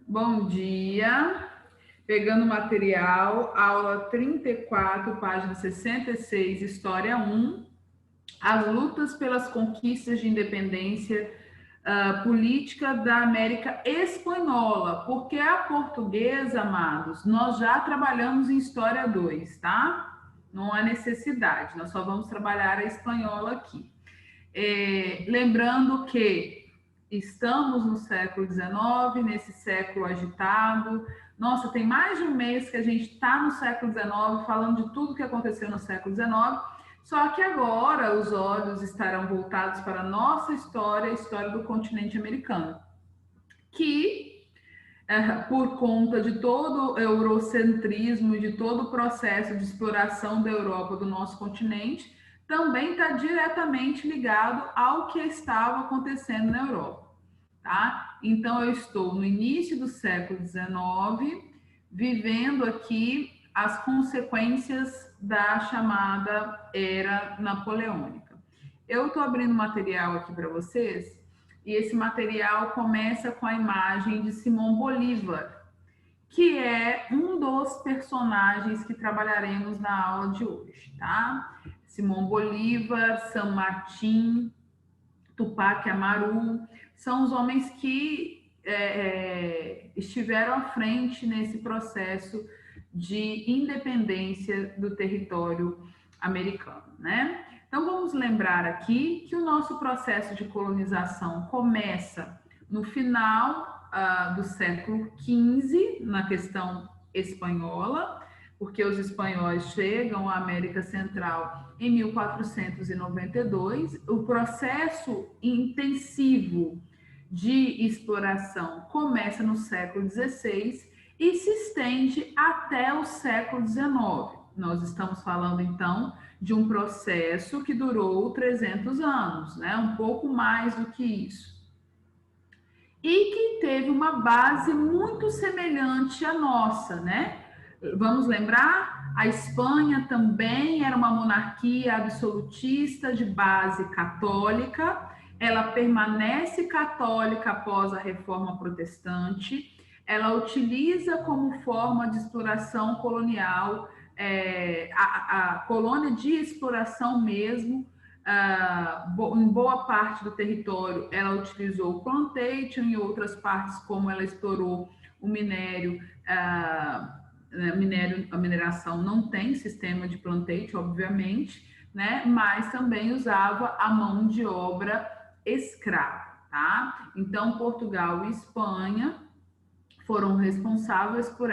Bom dia. Pegando o material, aula 34, página 66, História 1, as lutas pelas conquistas de independência política da América Espanhola, porque a portuguesa, amados, nós já trabalhamos em História 2, tá? Não há necessidade, nós só vamos trabalhar a espanhola aqui. Lembrando que estamos no século XIX, nesse século agitado. Nossa, tem mais de um mês que a gente está no século XIX, falando de tudo que aconteceu no século XIX, só que agora os olhos estarão voltados para a nossa história, a história do continente americano, que, por conta de todo o eurocentrismo e de todo o processo de exploração da Europa do nosso continente, também está diretamente ligado ao que estava acontecendo na Europa. Tá? Então, eu estou no início do século XIX, vivendo aqui as consequências da chamada Era Napoleônica. Eu estou abrindo material aqui para vocês, e esse material começa com a imagem de Simão Bolívar, que é um dos personagens que trabalharemos na aula de hoje, tá? Simão Bolívar, San Martín, Tupac Amaru, são os homens que estiveram à frente nesse processo de independência do território americano, né? Então vamos lembrar aqui que o nosso processo de colonização começa no final do século XV, na questão espanhola, porque os espanhóis chegam à América Central em 1492. O processo intensivo de exploração começa no século XVI e se estende até o século XIX. Nós estamos falando, então, de um processo que durou 300 anos, né? Um pouco mais do que isso. E que teve uma base muito semelhante à nossa, né? Vamos lembrar, a Espanha também era uma monarquia absolutista de base católica, ela permanece católica após a Reforma Protestante, ela utiliza como forma de exploração colonial, a colônia de exploração mesmo, em boa parte do território ela utilizou o plantation, em outras partes, como ela explorou o minério, a mineração não tem sistema de plantation, obviamente, né? Mas também usava a mão de obra escrava, tá? Então, Portugal e Espanha foram responsáveis por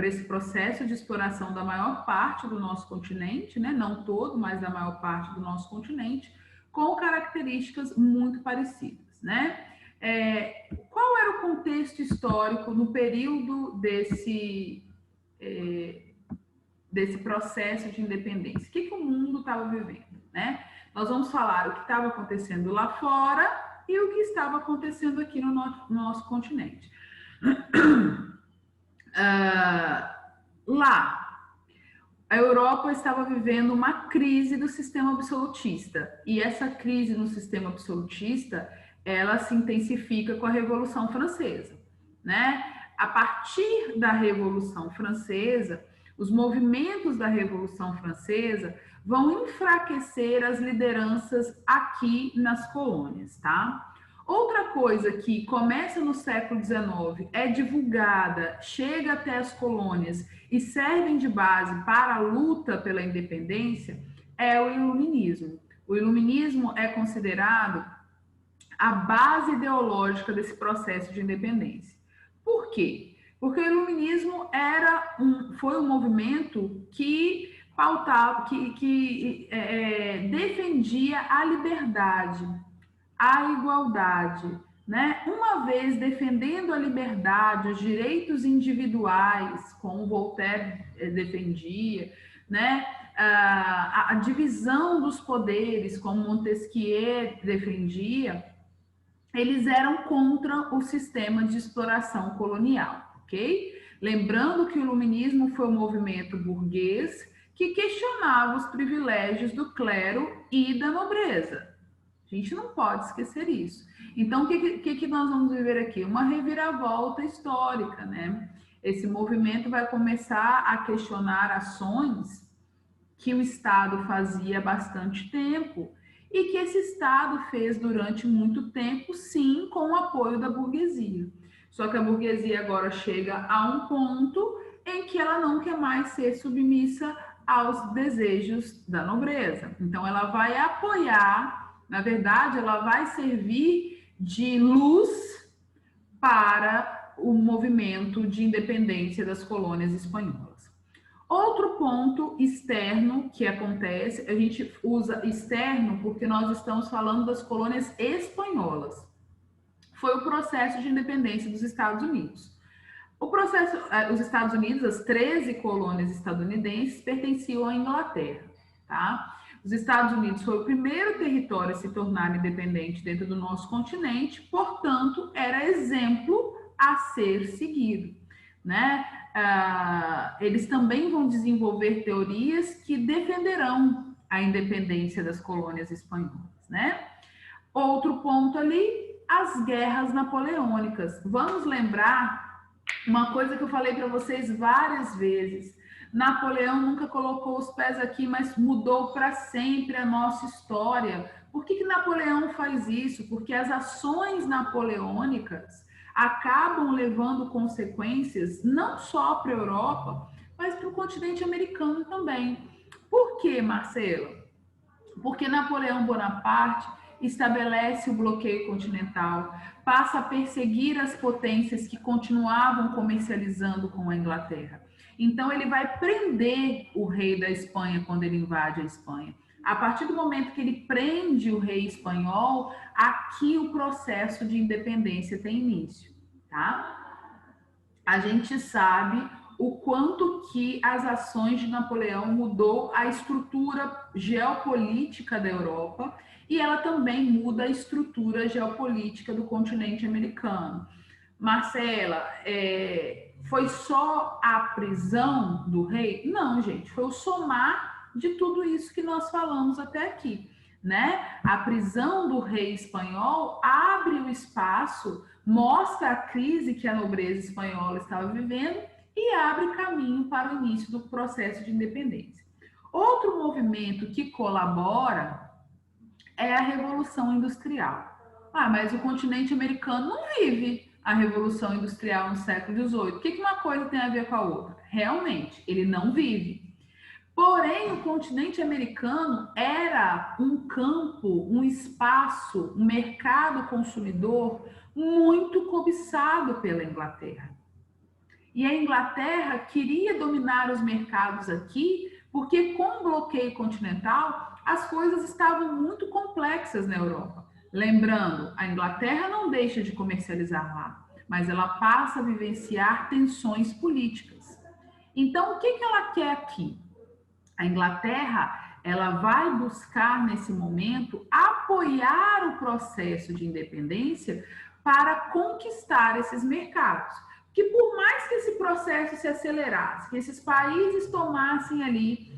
esse processo de exploração da maior parte do nosso continente, né? Não todo, mas da maior parte do nosso continente, com características muito parecidas, né? Qual era o contexto histórico no período desse processo de independência? O que o mundo estava vivendo, né? Nós vamos falar o que estava acontecendo lá fora e o que estava acontecendo aqui no nosso continente. Lá, a Europa estava vivendo uma crise do sistema absolutista, e essa crise no sistema absolutista, ela se intensifica com a Revolução Francesa, né? A partir da Revolução Francesa, os movimentos da Revolução Francesa vão enfraquecer as lideranças aqui nas colônias, tá? Outra coisa que começa no século XIX, é divulgada, chega até as colônias e servem de base para a luta pela independência, é o iluminismo. O iluminismo é considerado a base ideológica desse processo de independência. Por quê? Porque o iluminismo foi um movimento que pautava, que defendia a liberdade, a igualdade, né? Uma vez defendendo a liberdade, os direitos individuais, como Voltaire defendia, né? A divisão dos poderes, como Montesquieu defendia, eles eram contra o sistema de exploração colonial, ok? Lembrando que o iluminismo foi um movimento burguês que questionava os privilégios do clero e da nobreza, A gente não pode esquecer isso. Então, o que nós vamos viver aqui? Uma reviravolta histórica, né? Esse movimento vai começar a questionar ações que o Estado fazia há bastante tempo e que esse Estado fez durante muito tempo, sim, com o apoio da burguesia. Só que a burguesia agora chega a um ponto em que ela não quer mais ser submissa aos desejos da nobreza. Então, ela vai apoiar, na verdade, ela vai servir de luz para o movimento de independência das colônias espanholas. Outro ponto externo que acontece, a gente usa externo porque nós estamos falando das colônias espanholas, foi o processo de independência dos Estados Unidos. O processo, os Estados Unidos, as 13 colônias estadunidenses pertenciam à Inglaterra, tá? Os Estados Unidos foi o primeiro território a se tornar independente dentro do nosso continente, portanto, era exemplo a ser seguido, né? Eles também vão desenvolver teorias que defenderão a independência das colônias espanholas, né? Outro ponto ali, as guerras napoleônicas. Vamos lembrar uma coisa que eu falei para vocês várias vezes. Napoleão nunca colocou os pés aqui, mas mudou para sempre a nossa história. Por que Napoleão faz isso? Porque as ações napoleônicas acabam levando consequências não só para a Europa, mas para o continente americano também. Por quê, Marcelo? Porque Napoleão Bonaparte estabelece o bloqueio continental, passa a perseguir as potências que continuavam comercializando com a Inglaterra. Então, ele vai prender o rei da Espanha quando ele invade a Espanha. A partir do momento que ele prende o rei espanhol, aqui o processo de independência tem início, tá? A gente sabe o quanto que as ações de Napoleão mudou a estrutura geopolítica da Europa e ela também muda a estrutura geopolítica do continente americano. Marcela, foi só a prisão do rei? Não, gente, foi o somar de tudo isso que nós falamos até aqui, né? A prisão do rei espanhol abre o espaço, mostra a crise que a nobreza espanhola estava vivendo e abre caminho para o início do processo de independência. Outro movimento que colabora é a Revolução Industrial. Mas o continente americano não vive a Revolução Industrial no século XVIII. O que uma coisa tem a ver com a outra? Realmente, ele não vive. Porém, o continente americano era um campo, um espaço, um mercado consumidor muito cobiçado pela Inglaterra. E a Inglaterra queria dominar os mercados aqui, porque com o bloqueio continental, as coisas estavam muito complexas na Europa. Lembrando, a Inglaterra não deixa de comercializar lá, mas ela passa a vivenciar tensões políticas. Então, o que ela quer aqui? A Inglaterra, ela vai buscar, nesse momento, apoiar o processo de independência para conquistar esses mercados. Que por mais que esse processo se acelerasse, que esses países tomassem ali,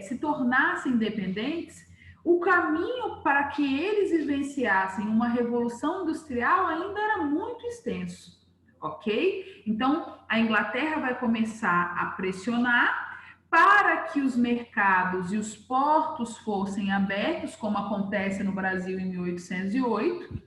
se tornassem independentes, o caminho para que eles vivenciassem uma revolução industrial ainda era muito extenso, ok? Então, a Inglaterra vai começar a pressionar para que os mercados e os portos fossem abertos, como acontece no Brasil em 1808,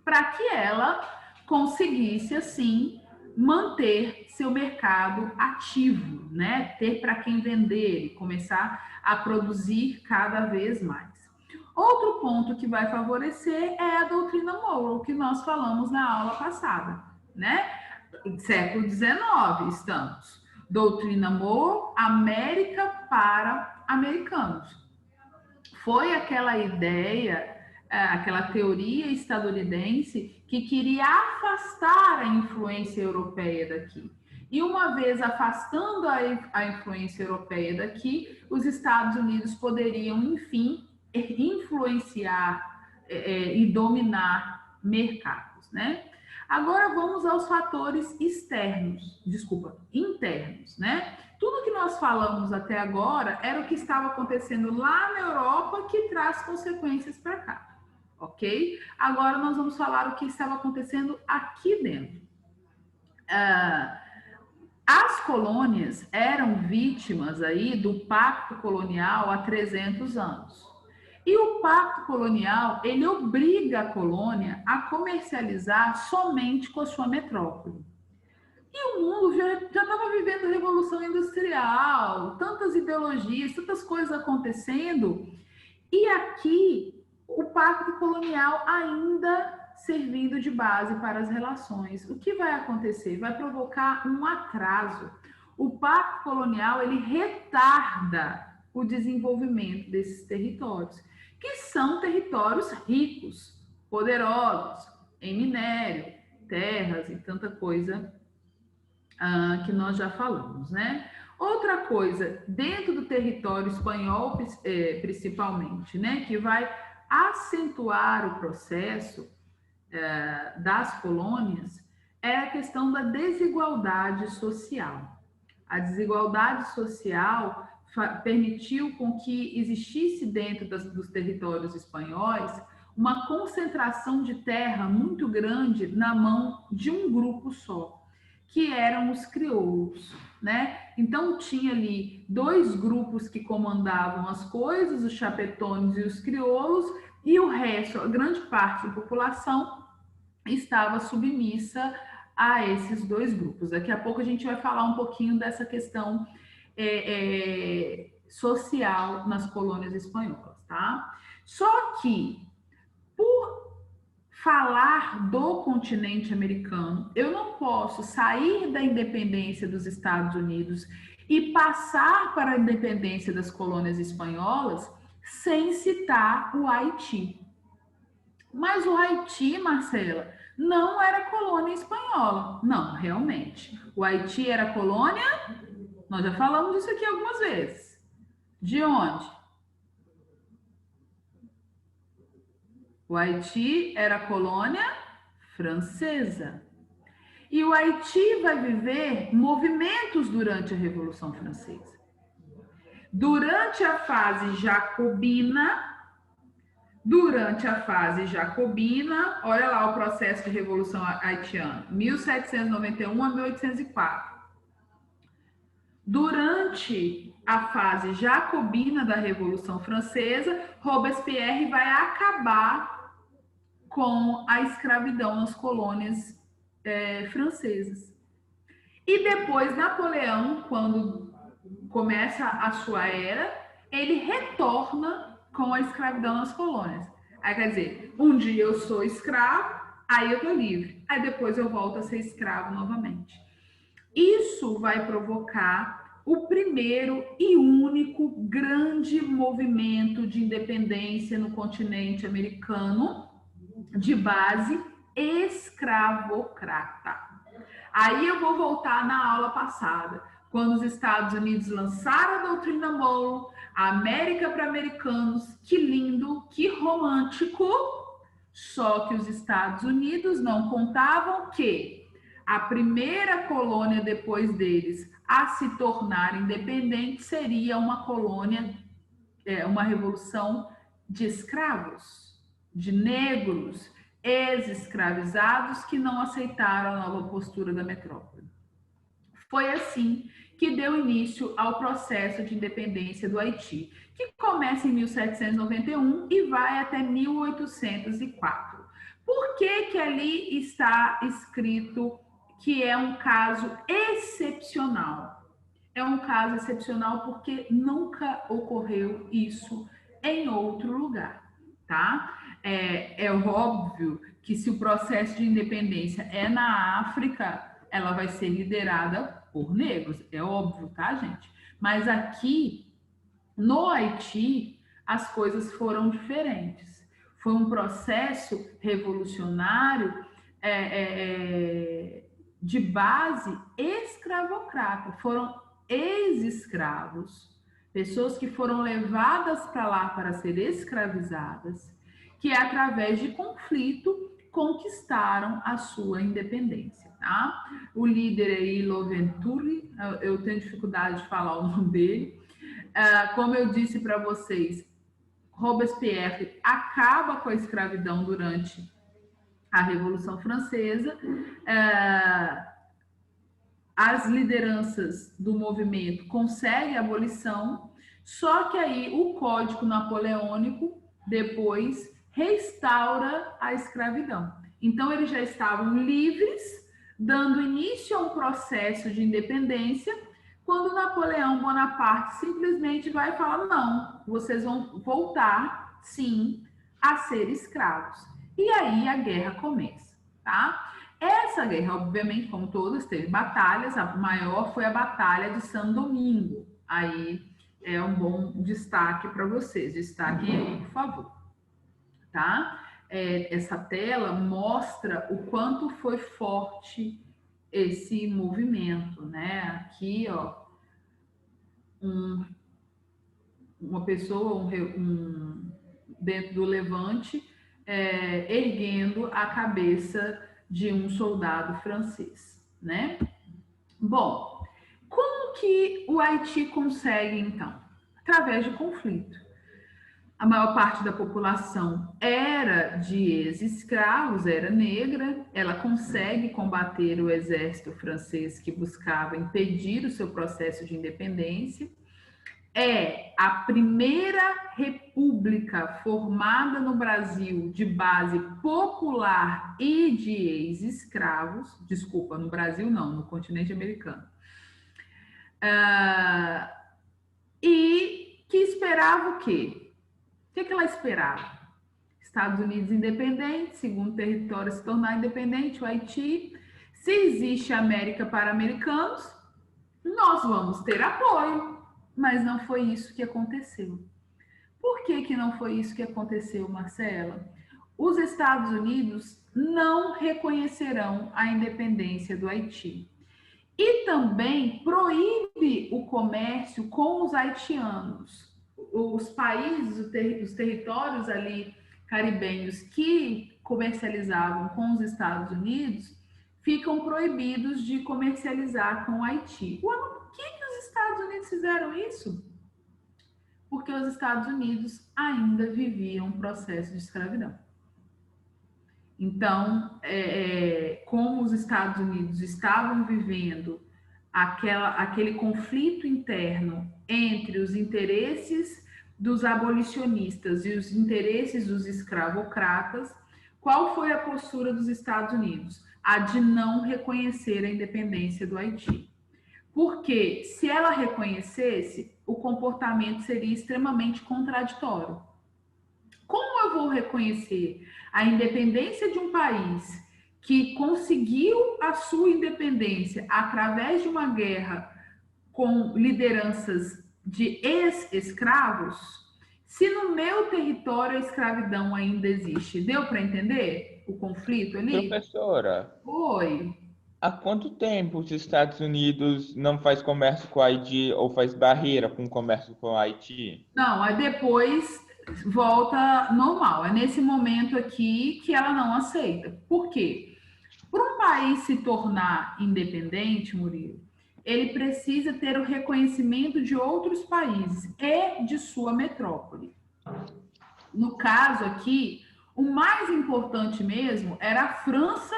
para que ela conseguisse, assim, manter seu mercado ativo, né? Ter para quem vender e começar a produzir cada vez mais. Outro ponto que vai favorecer é a doutrina Monroe, que nós falamos na aula passada, né? Século XIX estamos. Doutrina Monroe, América para americanos. Foi aquela ideia, aquela teoria estadunidense que queria afastar a influência europeia daqui. E uma vez afastando a influência europeia daqui, os Estados Unidos poderiam, enfim, influenciar e dominar mercados, né? Agora vamos aos fatores internos, né? Tudo tudo que nós falamos até agora era o que estava acontecendo lá na Europa, que traz consequências para cá, ok? Agora nós vamos falar o que estava acontecendo aqui dentro. As colônias eram vítimas aí do pacto colonial há 300 anos. E o pacto colonial, ele obriga a colônia a comercializar somente com a sua metrópole. E o mundo já estava vivendo revolução industrial, tantas ideologias, tantas coisas acontecendo. E aqui, o pacto colonial ainda servindo de base para as relações. O que vai acontecer? Vai provocar um atraso. O pacto colonial, ele retarda o desenvolvimento desses territórios, que são territórios ricos, poderosos, em minério, terras e tanta coisa que nós já falamos, né? Outra coisa, dentro do território espanhol, principalmente, né, que vai acentuar o processo das colônias, é a questão da desigualdade social. A desigualdade social permitiu com que existisse dentro dos territórios espanhóis uma concentração de terra muito grande na mão de um grupo só, que eram os crioulos, né? Então tinha ali dois grupos que comandavam as coisas, os chapetones e os crioulos, e o resto, a grande parte da população, estava submissa a esses dois grupos. Daqui a pouco a gente vai falar um pouquinho dessa questão social nas colônias espanholas, tá? Só que, por falar do continente americano, eu não posso sair da independência dos Estados Unidos e passar para a independência das colônias espanholas sem citar o Haiti. Mas o Haiti, Marcela, não era colônia espanhola. Não, realmente. O Haiti era colônia, nós já falamos isso aqui algumas vezes. De onde? O Haiti era colônia francesa. E o Haiti vai viver movimentos durante a Revolução Francesa. Durante a fase jacobina, olha lá o processo de Revolução Haitiana, 1791 a 1804. Durante a fase jacobina da Revolução Francesa, Robespierre vai acabar com a escravidão nas colônias francesas. E depois, Napoleão, quando começa a sua era, ele retorna com a escravidão nas colônias. Aí quer dizer, um dia eu sou escravo, aí eu tô livre. Aí depois eu volto a ser escravo novamente. Isso vai provocar o primeiro e único grande movimento de independência no continente americano, de base escravocrata. Aí eu vou voltar na aula passada, quando os Estados Unidos lançaram a doutrina Monroe, a América para americanos, que lindo, que romântico, só que os Estados Unidos não contavam que a primeira colônia depois deles a se tornar independente seria uma colônia, uma revolução de escravos, de negros, ex-escravizados que não aceitaram a nova postura da metrópole. Foi assim que deu início ao processo de independência do Haiti, que começa em 1791 e vai até 1804. Por que ali está escrito que é um caso excepcional? É um caso excepcional porque nunca ocorreu isso em outro lugar, tá? É óbvio que se o processo de independência é na África, ela vai ser liderada por negros, é óbvio, tá, gente? Mas aqui, no Haiti, as coisas foram diferentes. Foi um processo revolucionário de base escravocrata. Foram ex-escravos, pessoas que foram levadas para lá para ser escravizadas, que através de conflito conquistaram a sua independência, tá? O líder aí, Louventure, eu tenho dificuldade de falar o nome dele. Como eu disse para vocês, Robespierre acaba com a escravidão durante a Revolução Francesa. As lideranças do movimento conseguem a abolição, só que aí o Código Napoleônico depois restaura a escravidão. Então, eles já estavam livres, dando início a um processo de independência, quando Napoleão Bonaparte simplesmente vai e fala: não, vocês vão voltar, sim, a ser escravos. E aí a guerra começa, tá? Essa guerra, obviamente, como todas, teve batalhas. A maior foi a Batalha de São Domingo. Aí é um bom destaque para vocês. Destaquem aí, por favor. Tá? Essa tela mostra o quanto foi forte esse movimento, né? Aqui, ó, uma pessoa dentro do levante erguendo a cabeça de um soldado francês, né? Bom, como que o Haiti consegue, então? Através de conflito. A maior parte da população era de ex-escravos, era negra. Ela consegue combater o exército francês que buscava impedir o seu processo de independência. É a primeira república formada no Brasil de base popular e de ex-escravos. Desculpa, no Brasil não, no continente americano. E que esperava o quê? O que ela esperava? Estados Unidos independente, segundo território se tornar independente, o Haiti. Se existe América para americanos, nós vamos ter apoio. Mas não foi isso que aconteceu. Por que não foi isso que aconteceu, Marcela? Os Estados Unidos não reconhecerão a independência do Haiti. E também proíbe o comércio com os haitianos. Os países, os territórios ali caribenhos que comercializavam com os Estados Unidos ficam proibidos de comercializar com o Haiti. Por que os Estados Unidos fizeram isso? Porque os Estados Unidos ainda viviam um processo de escravidão. Então, como os Estados Unidos estavam vivendo aquele conflito interno entre os interesses dos abolicionistas e os interesses dos escravocratas, qual foi a postura dos Estados Unidos? A de não reconhecer a independência do Haiti. Porque se ela reconhecesse, o comportamento seria extremamente contraditório. Como eu vou reconhecer a independência de um país que conseguiu a sua independência através de uma guerra com lideranças de ex-escravos, se no meu território a escravidão ainda existe? Deu para entender o conflito ali? Professora, Oi. há quanto tempo os Estados Unidos não faz comércio com o Haiti ou faz barreira com o comércio com o Haiti? Não, aí depois volta normal. É nesse momento aqui que ela não aceita. Por quê? Para um país se tornar independente, Murilo, ele precisa ter o reconhecimento de outros países e de sua metrópole. No caso aqui, o mais importante mesmo era a França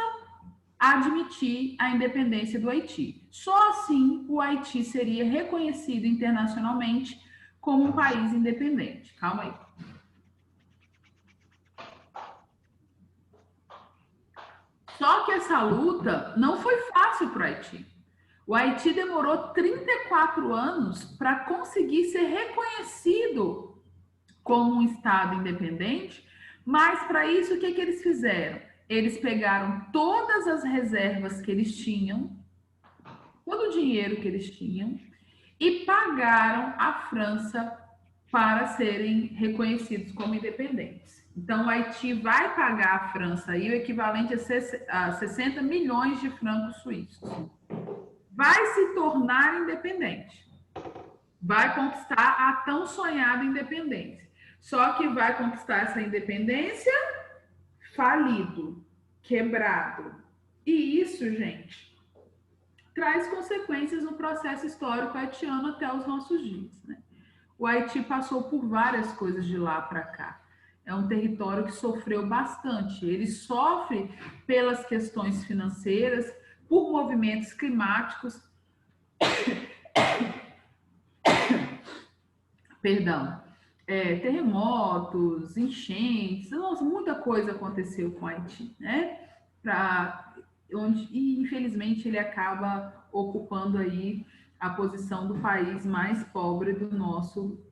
admitir a independência do Haiti. Só assim o Haiti seria reconhecido internacionalmente como um país independente. Calma aí. Só que essa luta não foi fácil para o Haiti. O Haiti demorou 34 anos para conseguir ser reconhecido como um Estado independente, mas para isso o que eles fizeram? Eles pegaram todas as reservas que eles tinham, todo o dinheiro que eles tinham, e pagaram a França para serem reconhecidos como independentes. Então, o Haiti vai pagar à França aí o equivalente a 60 milhões de francos suíços. Vai se tornar independente. Vai conquistar a tão sonhada independência. Só que vai conquistar essa independência falido. quebrado. E isso, gente, traz consequências no processo histórico haitiano até os nossos dias, né? O Haiti passou por várias coisas de lá para cá. É um território que sofreu bastante. Ele sofre pelas questões financeiras, por movimentos climáticos, perdão, terremotos, enchentes, nossa, muita coisa aconteceu com o Haiti, né? E infelizmente ele acaba ocupando aí a posição do país mais pobre do nosso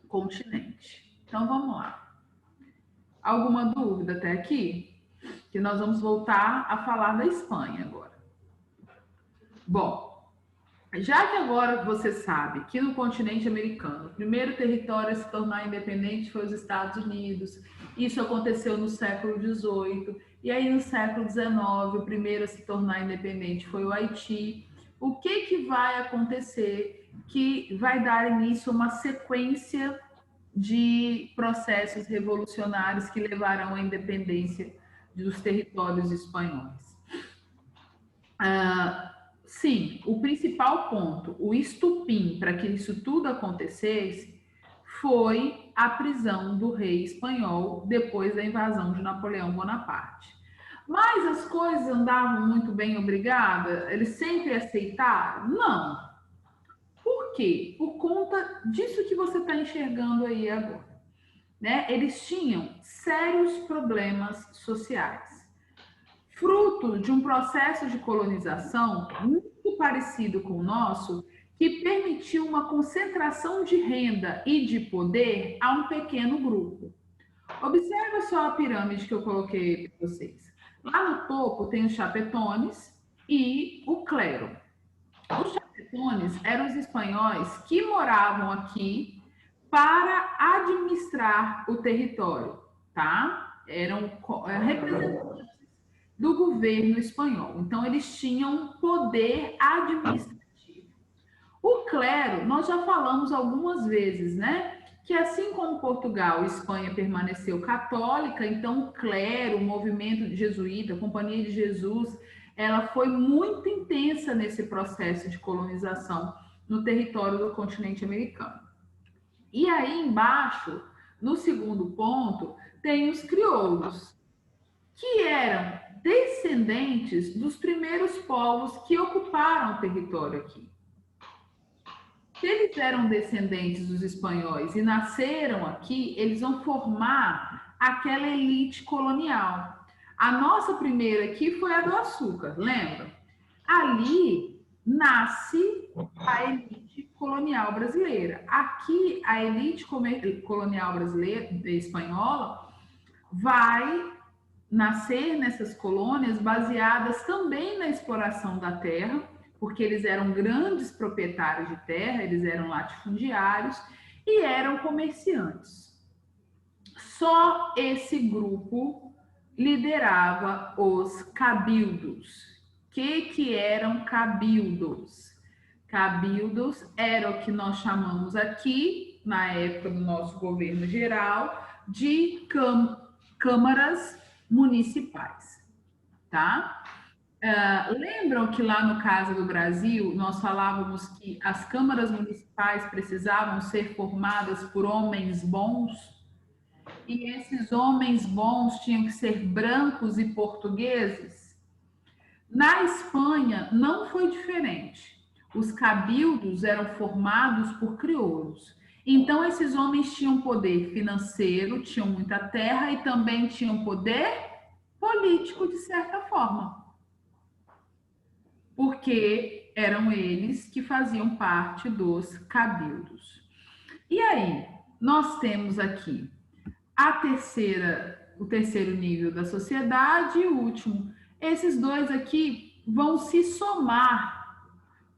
continente. Então vamos lá. Alguma dúvida até aqui? Que nós vamos voltar a falar da Espanha agora. Bom, já que agora você sabe que no continente americano, o primeiro território a se tornar independente foi os Estados Unidos, isso aconteceu no século XVIII, e aí no século XIX, o primeiro a se tornar independente foi o Haiti. O que vai acontecer que vai dar início a uma sequência de processos revolucionários que levarão à independência dos territórios espanhóis? Sim, o principal ponto, o estupim para que isso tudo acontecesse, foi a prisão do rei espanhol depois da invasão de Napoleão Bonaparte. Mas as coisas andavam muito bem, obrigada? Eles sempre aceitaram? Não. Por quê? Por conta disso que você está enxergando aí agora, né? Eles tinham sérios problemas sociais, fruto de um processo de colonização muito parecido com o nosso, que permitiu uma concentração de renda e de poder a um pequeno grupo. Observa só a pirâmide que eu coloquei para vocês. Lá no topo tem os chapetones e o clero. Os chapetones eram os espanhóis que moravam aqui para administrar o território, tá? Eram representantes do governo espanhol. Então, eles tinham poder administrativo. O clero, nós já falamos algumas vezes, né? Que assim como Portugal e Espanha permaneceu católica, então o clero, o movimento jesuíta, a Companhia de Jesus, ela foi muito intensa nesse processo de colonização no território do continente americano. E aí embaixo, no segundo ponto, tem os crioulos, que eram descendentes dos primeiros povos que ocuparam o território aqui. Se eles eram descendentes dos espanhóis e nasceram aqui, eles vão formar aquela elite colonial. A nossa primeira aqui foi a do açúcar, lembra? Ali nasce a elite colonial brasileira. Aqui, a elite colonial brasileira, espanhola, vai nascer nessas colônias baseadas também na exploração da terra, porque eles eram grandes proprietários de terra, eles eram latifundiários e eram comerciantes. Só esse grupo liderava os cabildos. O que eram cabildos? Cabildos era o que nós chamamos aqui, na época do nosso governo geral, de câmaras municipais, tá? Lembram que lá no caso do Brasil, nós falávamos que as câmaras municipais precisavam ser formadas por homens bons? E esses homens bons tinham que ser brancos e portugueses? Na Espanha, não foi diferente. Os cabildos eram formados por crioulos. Então, esses homens tinham poder financeiro, tinham muita terra e também tinham poder político, de certa forma. Porque eram eles que faziam parte dos cabildos. E aí, nós temos aqui o terceiro nível da sociedade e o último. Esses dois aqui vão se somar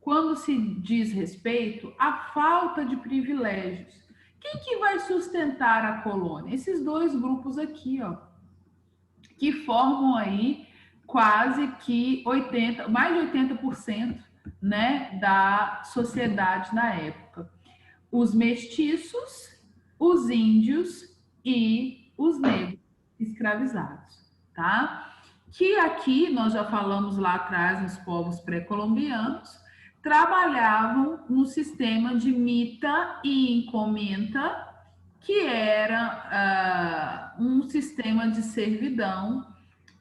quando se diz respeito à falta de privilégios. Quem que vai sustentar a colônia? Esses dois grupos aqui, ó, que formam aí quase que mais de 80%, né, da sociedade na época. Os mestiços, os índios e os negros escravizados, tá? que aqui nós já falamos lá atrás nos povos pré-colombianos, trabalhavam no sistema de mita e encomenda, que era um sistema de servidão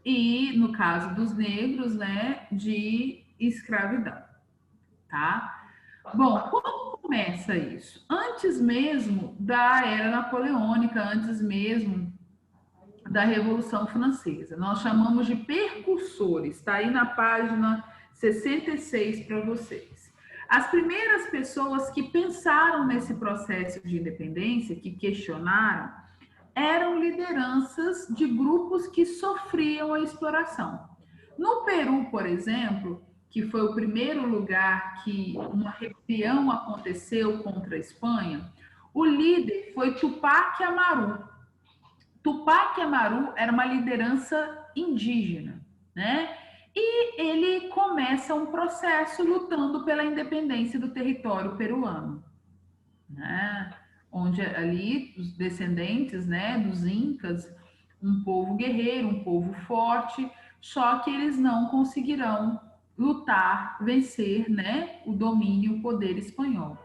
e, no caso dos negros, né, de escravidão, tá? Bom, como começa isso? Antes mesmo da era napoleônica, antes mesmo da Revolução Francesa. Nós chamamos de percursores, está aí na página 66 para vocês. As primeiras pessoas que pensaram nesse processo de independência, que questionaram, eram lideranças de grupos que sofriam a exploração. No Peru, por exemplo, que foi o primeiro lugar que uma rebelião aconteceu contra a Espanha, o líder foi Tupac Amaru. Tupac Amaru era uma liderança indígena, né? E ele começa um processo lutando pela independência do território peruano, né? Onde ali os descendentes, né, dos incas, um povo guerreiro, um povo forte, só que eles não conseguirão lutar, vencer, né, o domínio, o poder espanhol.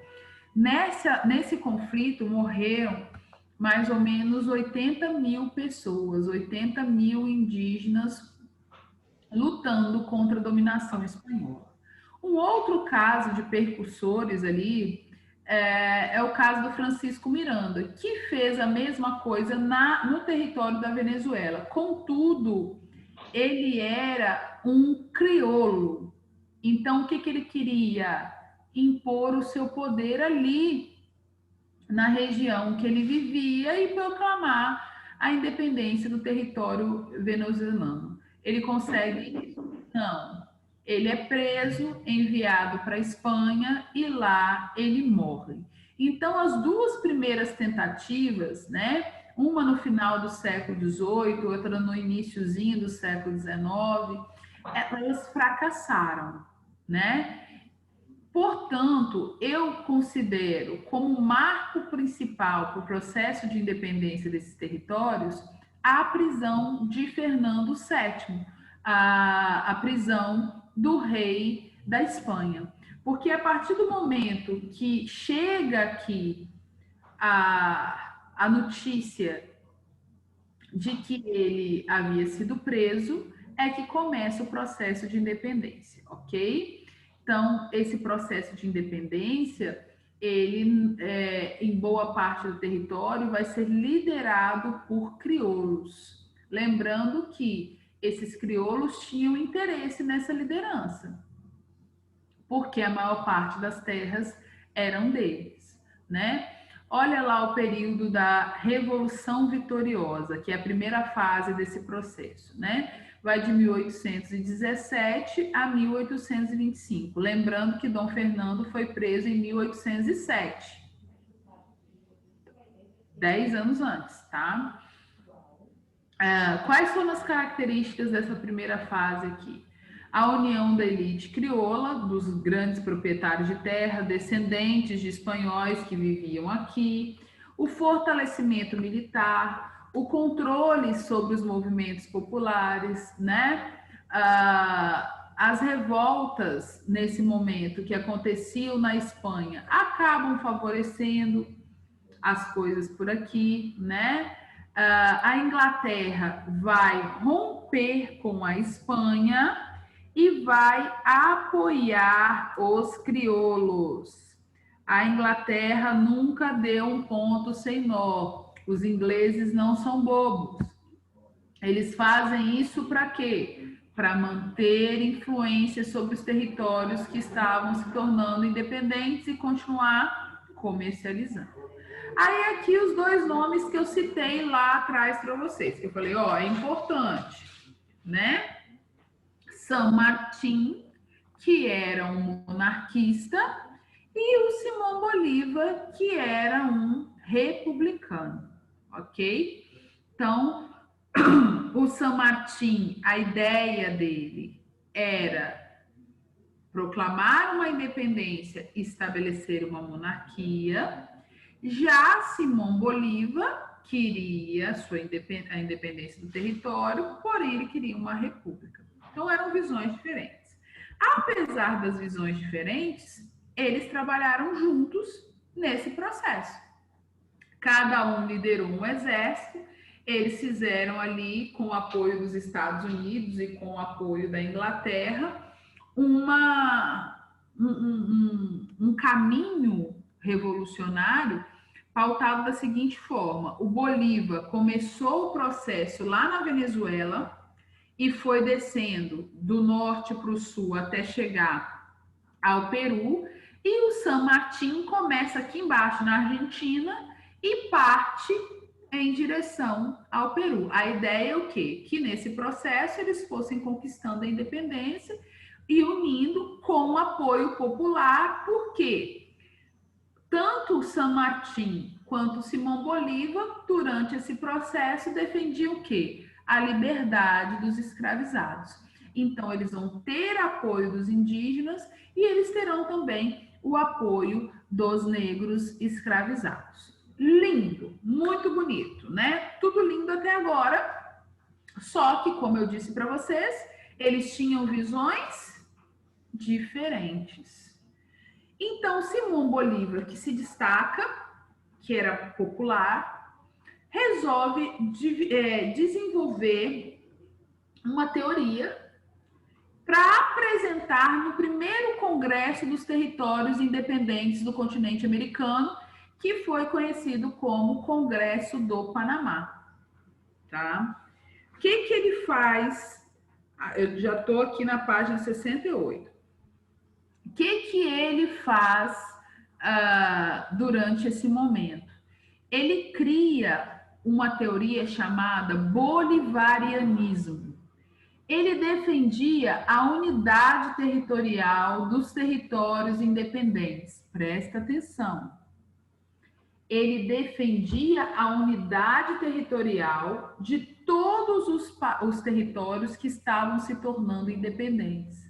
Nesse conflito morreram mais ou menos 80 mil pessoas, 80 mil indígenas lutando contra a dominação espanhola. Um outro caso de percursores ali é o caso do Francisco Miranda, que fez a mesma coisa no território da Venezuela. Contudo, ele era um crioulo. Então, o que ele queria? Impor o seu poder ali na região que ele vivia e proclamar a independência do território venezuelano. Ele consegue isso? Não. Ele é preso, enviado para a Espanha e lá ele morre. Então, as duas primeiras tentativas, né? Uma no final do século XVIII, outra no iniciozinho do século XIX, elas fracassaram, né? Portanto, eu considero como marco principal para o processo de independência desses territórios a prisão de Fernando VII, a prisão do rei da Espanha. Porque a partir do momento que chega aqui a notícia de que ele havia sido preso, é que começa o processo de independência, ok? Então, esse processo de independência, ele, em boa parte do território, vai ser liderado por crioulos. Lembrando que esses crioulos tinham interesse nessa liderança, porque a maior parte das terras eram deles, né? Olha lá o período da Revolução Vitoriosa, que é a primeira fase desse processo, né? Vai de 1817 a 1825. Lembrando que Dom Fernando foi preso em 1807, 10 anos antes, tá? Quais são as características dessa primeira fase aqui? A união da elite crioula, dos grandes proprietários de terra, descendentes de espanhóis que viviam aqui, o fortalecimento militar, o controle sobre os movimentos populares, né? As revoltas nesse momento que aconteciam na Espanha acabam favorecendo as coisas por aqui, né? A Inglaterra vai romper com a Espanha e vai apoiar os crioulos. A Inglaterra nunca deu um ponto sem nó. Os ingleses não são bobos. Eles fazem isso para quê? Para manter influência sobre os territórios que estavam se tornando independentes e continuar comercializando. Aí aqui os dois nomes que eu citei lá atrás para vocês, que eu falei, ó, é importante, né? San Martín, que era um monarquista, e o Simão Bolívar, que era um republicano, ok? Então, o San Martín, a ideia dele era proclamar uma independência e estabelecer uma monarquia. Já Simão Bolívar, queria a independência do território, porém ele queria uma república. Então eram visões diferentes. Apesar das visões diferentes, eles trabalharam juntos nesse processo. Cada um liderou um exército, eles fizeram ali, com o apoio dos Estados Unidos e com o apoio da Inglaterra, um caminho revolucionário pautado da seguinte forma: o Bolívar começou o processo lá na Venezuela e foi descendo do norte para o sul até chegar ao Peru, e o San Martín começa aqui embaixo na Argentina e parte em direção ao Peru. A ideia é o quê? Que nesse processo eles fossem conquistando a independência e unindo com o apoio popular, porque tanto San Martín quanto Simão Bolívar, durante esse processo, defendiam o quê? A liberdade dos escravizados. Então, eles vão ter apoio dos indígenas e eles terão também o apoio dos negros escravizados. Lindo, muito bonito, né? Tudo lindo até agora, só que, como eu disse para vocês, eles tinham visões diferentes. Então, Simão Bolívar, que se destaca, que era popular, resolve desenvolver uma teoria para apresentar no primeiro Congresso dos Territórios Independentes do continente americano, que foi conhecido como Congresso do Panamá. Tá? O que ele faz? Eu já estou aqui na página 68. O que ele faz durante esse momento? Ele cria uma teoria chamada bolivarianismo. Ele defendia a unidade territorial dos territórios independentes. Presta atenção. Ele defendia a unidade territorial de todos os territórios que estavam se tornando independentes.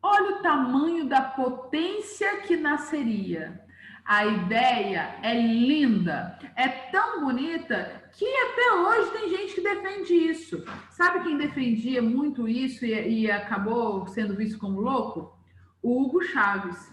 Olha o tamanho da potência que nasceria. A ideia é linda, é tão bonita que até hoje tem gente que defende isso. Sabe quem defendia muito isso e acabou sendo visto como louco? O Hugo Chávez.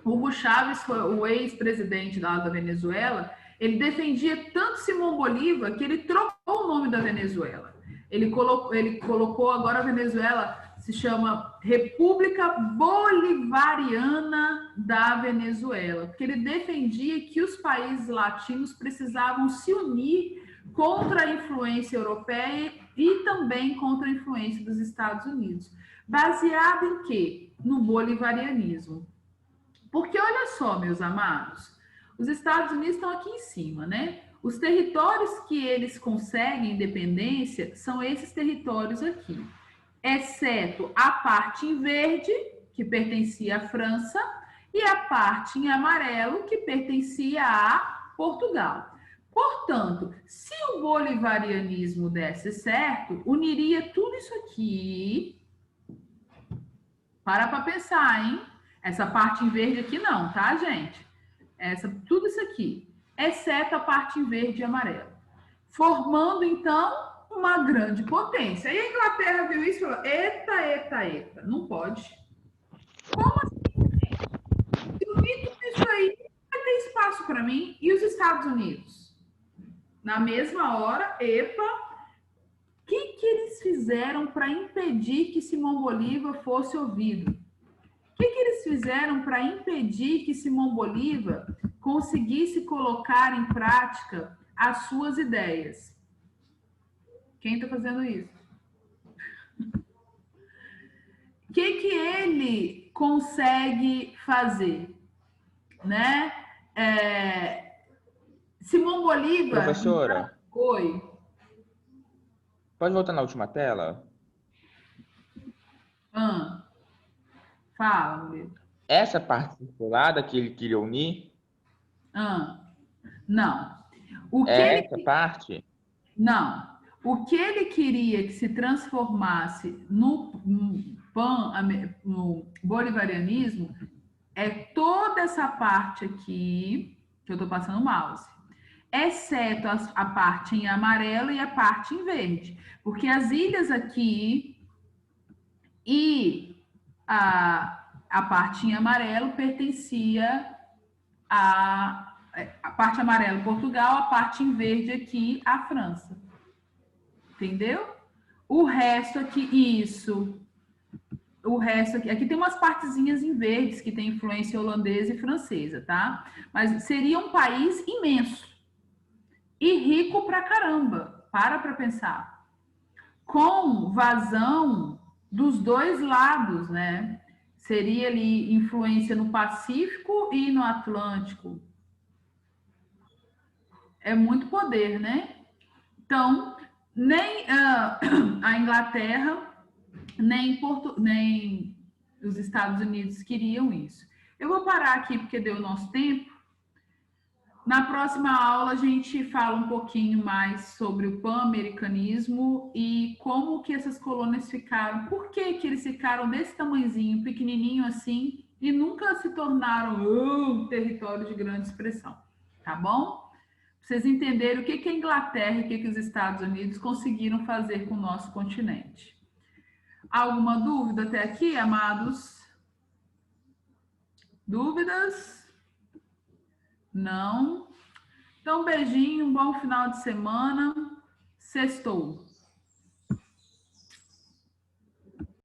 O Hugo Chávez foi o ex-presidente da Venezuela. Ele defendia tanto Simão Bolívar que ele trocou o nome da Venezuela. Ele colocou agora a Venezuela, se chama República Bolivariana da Venezuela, porque ele defendia que os países latinos precisavam se unir contra a influência europeia e também contra a influência dos Estados Unidos. Baseado em quê? No bolivarianismo. Porque olha só, meus amados, os Estados Unidos estão aqui em cima, né? Os territórios que eles conseguem independência são esses territórios aqui, exceto a parte em verde, que pertencia à França, e a parte em amarelo, que pertencia a Portugal. Portanto, se o bolivarianismo desse certo, uniria tudo isso aqui. Para pensar, hein? Essa parte em verde aqui não, tá, gente? Tudo isso aqui, exceto a parte em verde e amarelo. Formando, então, uma grande potência. E a Inglaterra viu isso e falou: eita, não pode. Como assim? Se unir tudo isso aí, vai ter espaço para mim. E os Estados Unidos? Na mesma hora, o que eles fizeram para impedir que Simão Bolívar fosse ouvido? O que eles fizeram para impedir que Simão Bolívar conseguisse colocar em prática as suas ideias? Quem está fazendo isso? O que ele consegue fazer? Né? Simão Bolívar... Professora? Oi. Pode voltar na última tela? Fala, Bolívar. Essa parte circulada que ele queria unir? Não. Essa parte? Não. O que ele queria que se transformasse no bolivarianismo é toda essa parte aqui, que eu estou passando o mouse. exceto a parte em amarelo e a parte em verde, porque as ilhas aqui e a parte em amarelo pertencia a parte amarela Portugal, a parte em verde aqui a França. Entendeu? O resto aqui, isso. O resto aqui tem umas partezinhas em verdes que tem influência holandesa e francesa, tá? Mas seria um país imenso e rico pra caramba. Para pensar. Com vazão dos dois lados, né? Seria ali influência no Pacífico e no Atlântico. É muito poder, né? Então, nem a Inglaterra, nem os Estados Unidos queriam isso. Eu vou parar aqui porque deu o nosso tempo. Na próxima aula a gente fala um pouquinho mais sobre o pan-americanismo e como que essas colônias ficaram, por que eles ficaram desse tamanhozinho, pequenininho assim, e nunca se tornaram um território de grande expressão, tá bom? Pra vocês entenderem o que a Inglaterra e o que os Estados Unidos conseguiram fazer com o nosso continente. Alguma dúvida até aqui, amados? Dúvidas? Não? Então, um beijinho, um bom final de semana. Sextou.